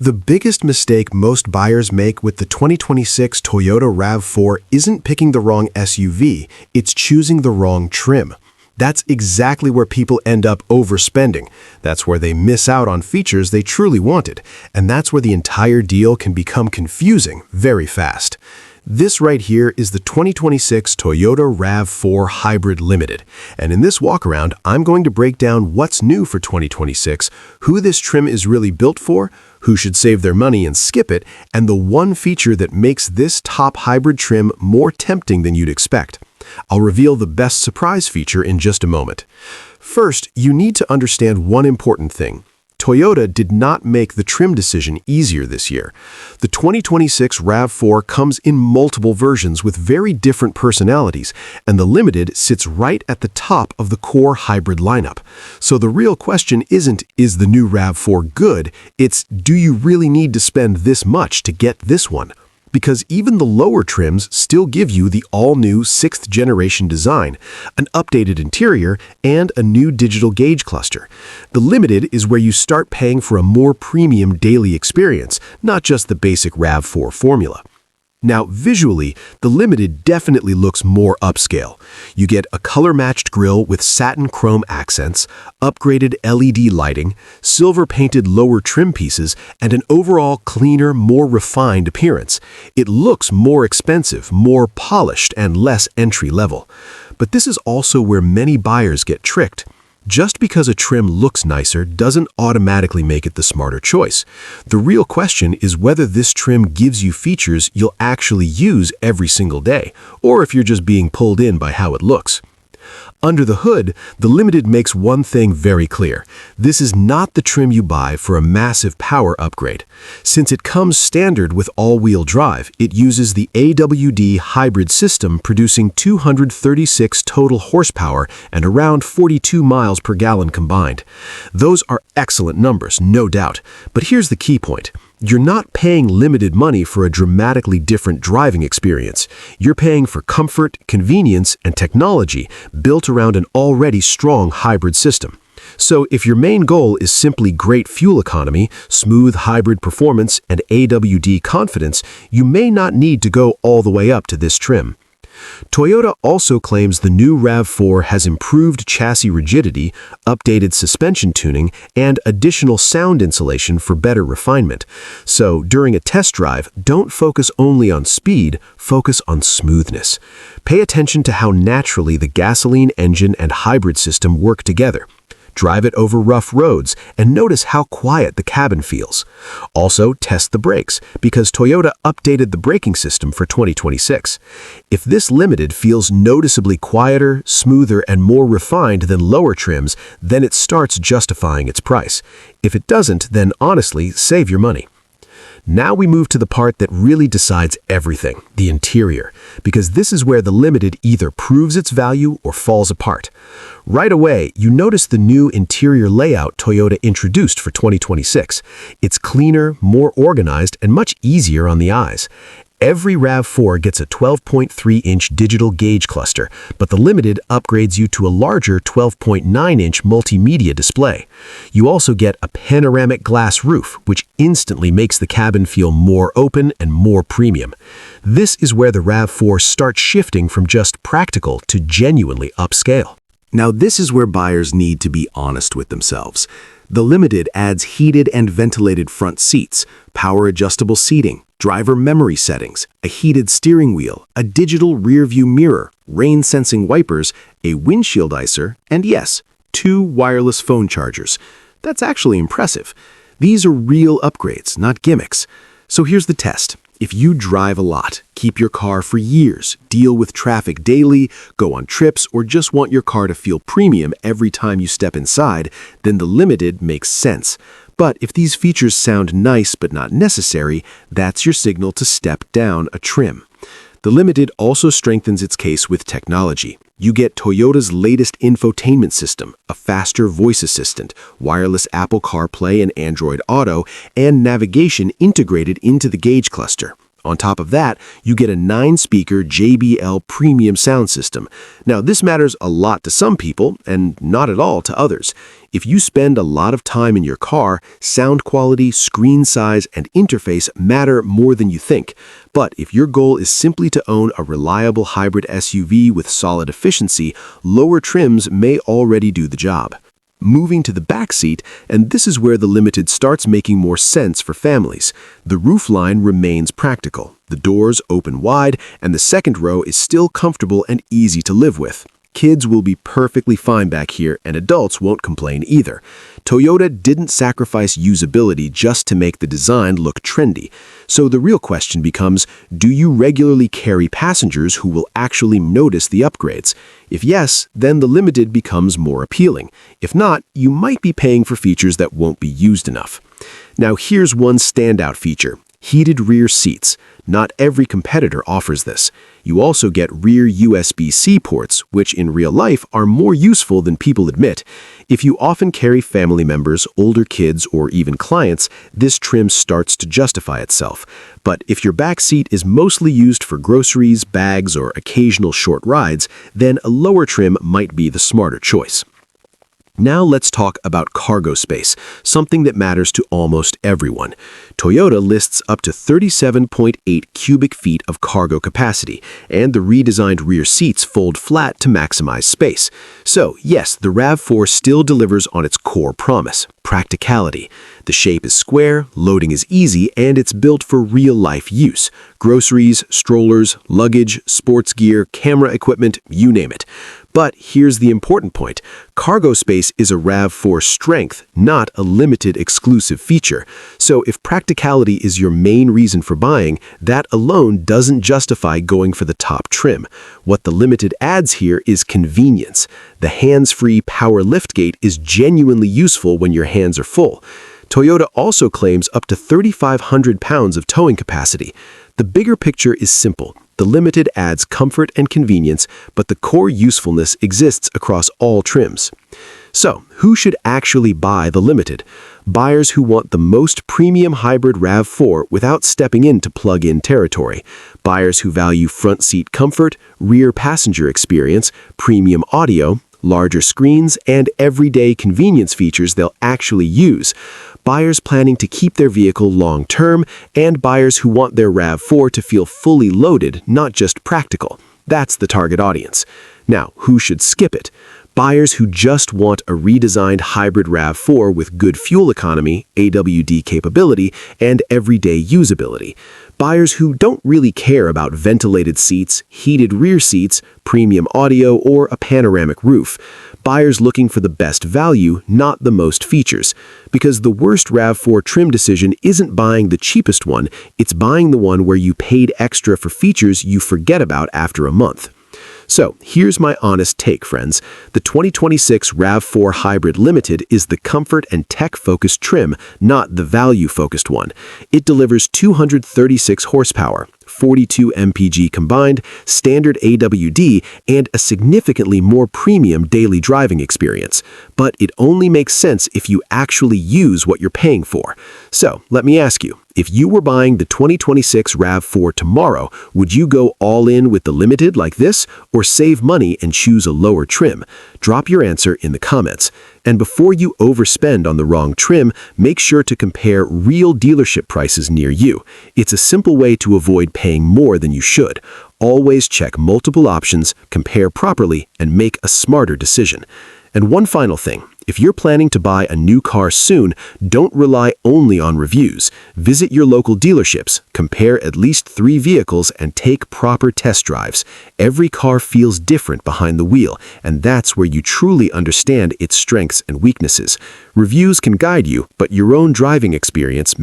The biggest mistake most buyers make with the 2026 Toyota RAV4 isn't picking the wrong SUV, it's choosing the wrong trim. That's exactly where people end up overspending. That's where they miss out on features they truly wanted. And that's where the entire deal can become confusing very fast. This right here is the 2026 Toyota RAV4 Hybrid Limited. And in this walkaround, I'm going to break down what's new for 2026, who this trim is really built for, who should save their money and skip it, and the one feature that makes this top hybrid trim more tempting than you'd expect. I'll reveal the best surprise feature in just a moment. First, you need to understand one important thing. Toyota did not make the trim decision easier this year. The 2026 RAV4 comes in multiple versions with very different personalities, and the Limited sits right at the top of the core hybrid lineup. So the real question isn't, is the new RAV4 good? It's, do you really need to spend this much to get this one? Because even the lower trims still give you the all-new 6th-generation design, an updated interior, and a new digital gauge cluster. The Limited is where you start paying for a more premium daily experience, not just the basic RAV4 formula. Now, visually, the Limited definitely looks more upscale. You get a color-matched grille with satin chrome accents, upgraded LED lighting, silver-painted lower trim pieces, and an overall cleaner, more refined appearance. It looks more expensive, more polished, and less entry-level. But this is also where many buyers get tricked. Just because a trim looks nicer doesn't automatically make it the smarter choice. The real question is whether this trim gives you features you'll actually use every single day, or if you're just being pulled in by how it looks. Under the hood, the Limited makes one thing very clear. This is not the trim you buy for a massive power upgrade. Since it comes standard with all-wheel drive, it uses the AWD hybrid system producing 236 total horsepower and around 42 miles per gallon combined. Those are excellent numbers, no doubt. But here's the key point. You're not paying limited money for a dramatically different driving experience. You're paying for comfort, convenience, and technology built around an already strong hybrid system. So if your main goal is simply great fuel economy, smooth hybrid performance, and AWD confidence, you may not need to go all the way up to this trim. Toyota also claims the new RAV4 has improved chassis rigidity, updated suspension tuning, and additional sound insulation for better refinement. So during a test drive, don't focus only on speed, focus on smoothness. Pay attention to how naturally the gasoline engine and hybrid system work together. Drive it over rough roads and notice how quiet the cabin feels. Also, test the brakes, because Toyota updated the braking system for 2026. If this Limited feels noticeably quieter, smoother, and more refined than lower trims, then it starts justifying its price. If it doesn't, then honestly, save your money. Now we move to the part that really decides everything, the interior, because this is where the Limited either proves its value or falls apart. Right away, you notice the new interior layout Toyota introduced for 2026. It's cleaner, more organized, and much easier on the eyes. Every RAV4 gets a 12.3-inch digital gauge cluster, but the Limited upgrades you to a larger 12.9-inch multimedia display. You also get a panoramic glass roof, which instantly makes the cabin feel more open and more premium. This is where the RAV4 starts shifting from just practical to genuinely upscale. Now this is where buyers need to be honest with themselves. The Limited adds heated and ventilated front seats, power-adjustable seating, driver memory settings, a heated steering wheel, a digital rear-view mirror, rain-sensing wipers, a windshield icer, and yes, 2 wireless phone chargers. That's actually impressive. These are real upgrades, not gimmicks. So here's the test. If you drive a lot, keep your car for years, deal with traffic daily, go on trips, or just want your car to feel premium every time you step inside, then the Limited makes sense. But if these features sound nice but not necessary, that's your signal to step down a trim. The Limited also strengthens its case with technology. You get Toyota's latest infotainment system, a faster voice assistant, wireless Apple CarPlay and Android Auto, and navigation integrated into the gauge cluster. On top of that, you get a 9-speaker JBL premium sound system. Now, this matters a lot to some people and not at all to others. If you spend a lot of time in your car, sound quality, screen size, and interface matter more than you think. But if your goal is simply to own a reliable hybrid SUV with solid efficiency, lower trims may already do the job. Moving to the back seat, and this is where the Limited starts making more sense for families. The roofline remains practical, the doors open wide, and the second row is still comfortable and easy to live with. Kids will be perfectly fine back here, and adults won't complain either. Toyota didn't sacrifice usability just to make the design look trendy. So the real question becomes, do you regularly carry passengers who will actually notice the upgrades? If yes, then the Limited becomes more appealing. If not, you might be paying for features that won't be used enough. Now here's one standout feature: heated rear seats. Not every competitor offers this. You also get rear USB-C ports, which in real life are more useful than people admit. If you often carry family members, older kids, or even clients, this trim starts to justify itself. But if your back seat is mostly used for groceries, bags, or occasional short rides, then a lower trim might be the smarter choice. Now let's talk about cargo space, something that matters to almost everyone. Toyota lists up to 37.8 cubic feet of cargo capacity, and the redesigned rear seats fold flat to maximize space. So yes, the RAV4 still delivers on its core promise: practicality. The shape is square, loading is easy, and it's built for real-life use. Groceries, strollers, luggage, sports gear, camera equipment, you name it. But here's the important point: cargo space is a RAV4 strength, not a Limited exclusive feature. So if practicality is your main reason for buying, that alone doesn't justify going for the top trim. What the Limited adds here is convenience. The hands-free power liftgate is genuinely useful when your hands are full. Toyota also claims up to 3,500 pounds of towing capacity. The bigger picture is simple. The Limited adds comfort and convenience, but the core usefulness exists across all trims. So, who should actually buy the Limited? Buyers who want the most premium hybrid RAV4 without stepping into plug-in territory. Buyers who value front seat comfort, rear passenger experience, premium audio, larger screens, and everyday convenience features they'll actually use. Buyers planning to keep their vehicle long-term, and buyers who want their RAV4 to feel fully loaded, not just practical. That's the target audience. Now, who should skip it? Buyers who just want a redesigned hybrid RAV4 with good fuel economy, AWD capability, and everyday usability. Buyers who don't really care about ventilated seats, heated rear seats, premium audio, or a panoramic roof. Buyers looking for the best value, not the most features. Because the worst RAV4 trim decision isn't buying the cheapest one, it's buying the one where you paid extra for features you forget about after a month. So, here's my honest take, friends. The 2026 RAV4 Hybrid Limited is the comfort and tech-focused trim, not the value-focused one. It delivers 236 horsepower, 42 mpg combined, standard AWD, and a significantly more premium daily driving experience. But it only makes sense if you actually use what you're paying for. So, let me ask you, if you were buying the 2026 RAV4 tomorrow, would you go all in with the Limited like this, or save money and choose a lower trim? Drop your answer in the comments. And before you overspend on the wrong trim, make sure to compare real dealership prices near you. It's a simple way to avoid paying more than you should. Always check multiple options, compare properly, and make a smarter decision. And one final thing. If you're planning to buy a new car soon, don't rely only on reviews. Visit your local dealerships, compare at least 3 vehicles, and take proper test drives. Every car feels different behind the wheel, and that's where you truly understand its strengths and weaknesses. Reviews can guide you, but your own driving experience